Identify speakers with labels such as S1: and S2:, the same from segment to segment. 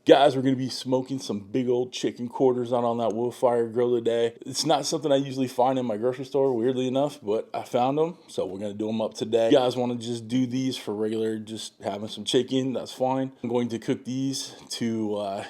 S1: Guys, we're going to be smoking some big old chicken quarters out on that Woodfire Grill today. It's not something I usually find in my grocery store, weirdly enough, but I found them, so we're going to do them up today. You guys want to just do these for regular, just having some chicken, that's fine. I'm going to cook these to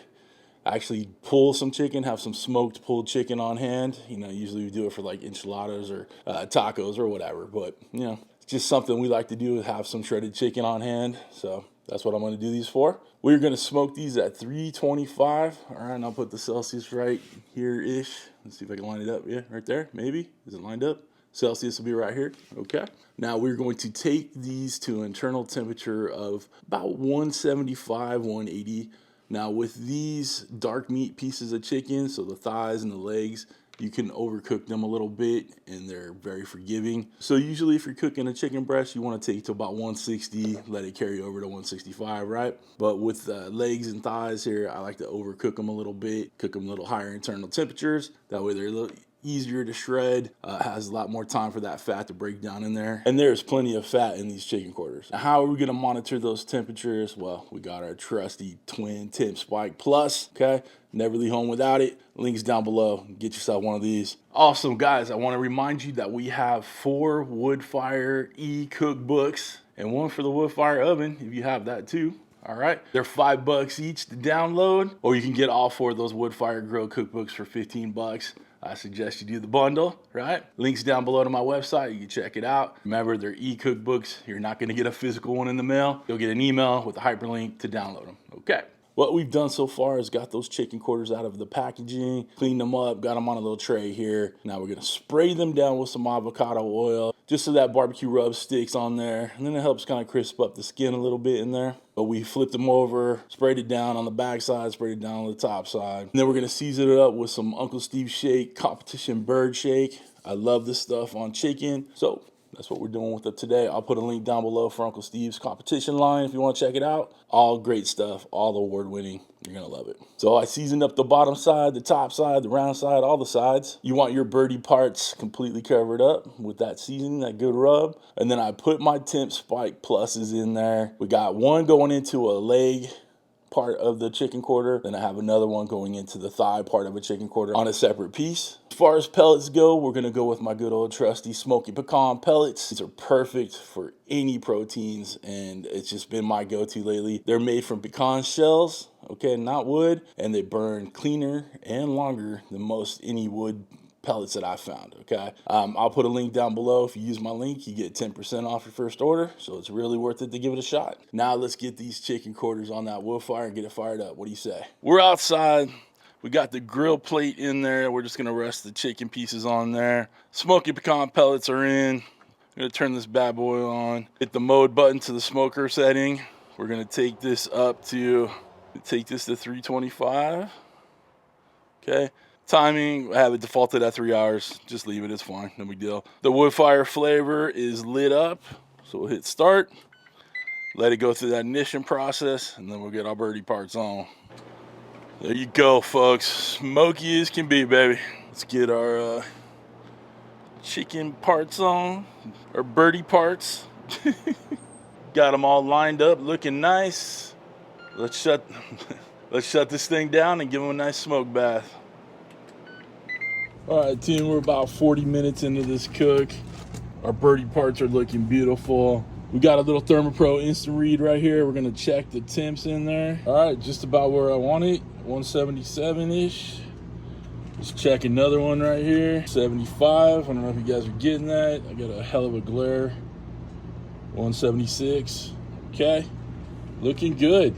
S1: actually pull some chicken, have some smoked pulled chicken on hand. You know, usually we do it for like enchiladas or tacos or whatever, but you know, it's just something we like to do, is have some shredded chicken on hand. So that's what I'm going to do these for. We're going to smoke these at 325. All right, and I'll put the Celsius right here-ish. Let's see if I can line it up. Yeah, right there, maybe. Is it lined up? Celsius will be right here. Okay. Now we're going to take these to an internal temperature of about 175, 180. Now with these dark meat pieces of chicken, so the thighs and the legs, you can overcook them a little bit and they're very forgiving. So usually if you're cooking a chicken breast, you want to take it to about 160, let it carry over to 165, right? But with legs and thighs here, I like to overcook them a little bit, cook them a little higher internal temperatures. That way they're a little easier to shred, has a lot more time for that fat to break down in there. And there's plenty of fat in these chicken quarters. Now, how are we gonna monitor those temperatures? Well, we got our trusty twin temp spike plus, okay? Never leave home without it. Links down below. Get yourself one of these. Awesome, guys. I want to remind you that we have 4 Woodfire e-cookbooks and one for the Woodfire oven, if you have that too. All right, they're $5 each to download, or you can get all 4 of those Woodfire Grill cookbooks for 15 bucks. I suggest you do the bundle, right? Links down below to my website. You can check it out. Remember, they're e-cookbooks. You're not going to get a physical one in the mail. You'll get an email with a hyperlink to download them. Okay. What we've done so far is got those chicken quarters out of the packaging, cleaned them up, got them on a little tray here. Now we're going to spray them down with some avocado oil, just so that barbecue rub sticks on there. And then it helps kind of crisp up the skin a little bit in there. But we flipped them over, sprayed it down on the back side, sprayed it down on the top side. And then we're going to season it up with some Uncle Steve Shake Competition Bird Shake. I love this stuff on chicken. So that's what we're doing with it today. I'll put a link down below for Uncle Steve's competition line if you want to check it out. All great stuff, all award-winning. You're going to love it. So I seasoned up the bottom side, the top side, the round side, all the sides. You want your birdie parts completely covered up with that seasoning, that good rub. And then I put my temp spike pluses in there. We got one going into a leg part of the chicken quarter, then I have another one going into the thigh part of a chicken quarter on a separate piece. As far as pellets go, we're gonna go with my good old trusty Smokin pecan pellets. These are perfect for any proteins, and it's just been my go-to lately. They're made from pecan shells, okay, not wood, and they burn cleaner and longer than most any wood pellets that I found, okay? I'll put a link down below. If you use my link, you get 10% off your first order, so it's really worth it to give it a shot. Now let's get these chicken quarters on that wood fire and get it fired up. What do you say? We're outside. We got the grill plate in there. We're just gonna rest the chicken pieces on there. Smoky pecan pellets are in. I'm gonna turn this bad boy on. Hit the mode button to the smoker setting. We're gonna take this to 325, okay? Timing, I have it defaulted at 3 hours. Just leave it, it's fine, no big deal. The Woodfire flavor is lit up, so we'll hit start. Let it go through that ignition process, and then we'll get our birdie parts on. There you go, folks. Smoky as can be, baby. Let's get our chicken parts on, our birdie parts. Got them all lined up, looking nice. Let's shut this thing down and give them a nice smoke bath. All right, team, we're about 40 minutes into this cook. Our birdie parts are looking beautiful. We got a little ThermoPro Instant Read right here. We're gonna check the temps in there. All right, just about where I want it, 177-ish. Let's check another one right here, 75. I don't know if you guys are getting that. I got a hell of a glare. 176, okay. Looking good.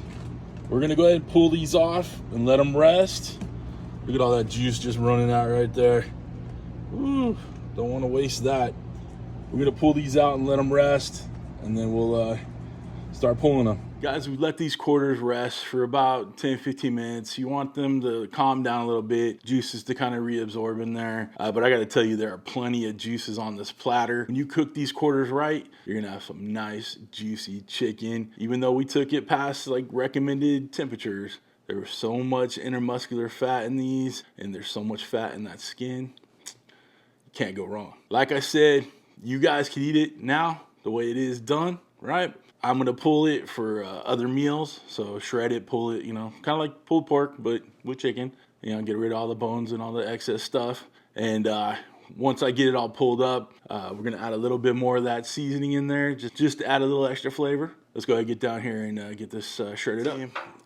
S1: We're gonna go ahead and pull these off and let them rest. Look at all that juice just running out right there. Ooh, don't want to waste that. We're gonna pull these out and let them rest, and then we'll start pulling them. Guys, we let these quarters rest for about 10-15 minutes. You want them to calm down a little bit, juices to kind of reabsorb in there. But I gotta tell you, there are plenty of juices on this platter. When you cook these quarters right, you're gonna have some nice, juicy chicken. Even though we took it past like recommended temperatures, there was so much intermuscular fat in these, and there's so much fat in that skin. You can't go wrong. Like I said, you guys can eat it now, the way it is done, right? I'm gonna pull it for other meals. So shred it, pull it, you know, kind of like pulled pork, but with chicken. You know, get rid of all the bones and all the excess stuff. And once I get it all pulled up, we're gonna add a little bit more of that seasoning in there, just to add a little extra flavor. Let's go ahead and get down here and get this shredded up.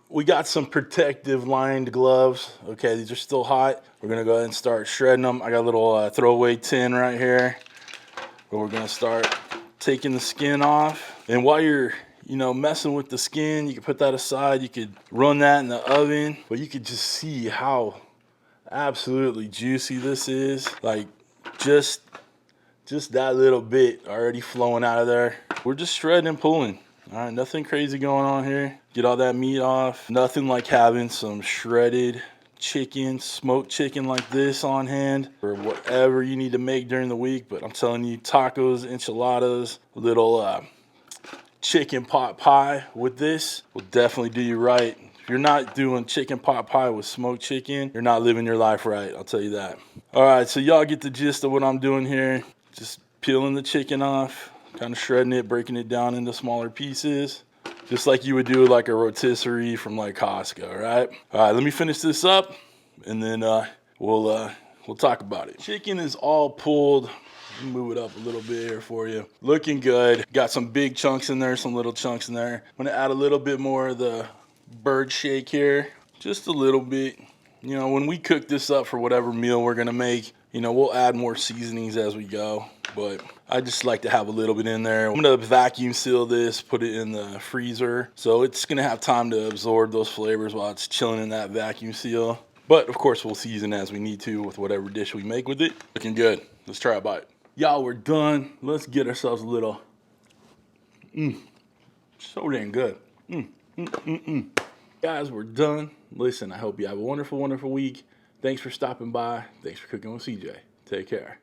S1: We got some protective lined gloves. Okay, these are still hot. We're gonna go ahead and start shredding them. I got a little throwaway tin right here, where we're gonna start taking the skin off. And while you're, you know, messing with the skin, you can put that aside. You could run that in the oven, but you could just see how absolutely juicy this is. Like just that little bit already flowing out of there. We're just shredding and pulling. All right, nothing crazy going on here. Get all that meat off. Nothing like having some shredded chicken, smoked chicken like this on hand for whatever you need to make during the week. But I'm telling you, tacos, enchiladas, little chicken pot pie with this will definitely do you right. If you're not doing chicken pot pie with smoked chicken, you're not living your life right, I'll tell you that. All right, so y'all get the gist of what I'm doing here. Just peeling the chicken off, kind of shredding it, breaking it down into smaller pieces, just like you would do like a rotisserie from like Costco, right? All right, let me finish this up, and then we'll talk about it. Chicken is all pulled. Move it up a little bit here for you. Looking good. Got some big chunks in there, some little chunks in there. I'm gonna add a little bit more of the bird shake here, just a little bit. You know, when we cook this up for whatever meal we're gonna make, you know, we'll add more seasonings as we go, but I just like to have a little bit in there. I'm gonna vacuum seal this, put it in the freezer, so it's gonna have time to absorb those flavors while it's chilling in that vacuum seal. But of course, we'll season as we need to with whatever dish we make with it. Looking good. Let's try a bite. Y'all, we're done. Let's get ourselves a little. So dang good. Guys, we're done. Listen, I hope you have a wonderful, wonderful week. Thanks for stopping by. Thanks for cooking with CJ. Take care.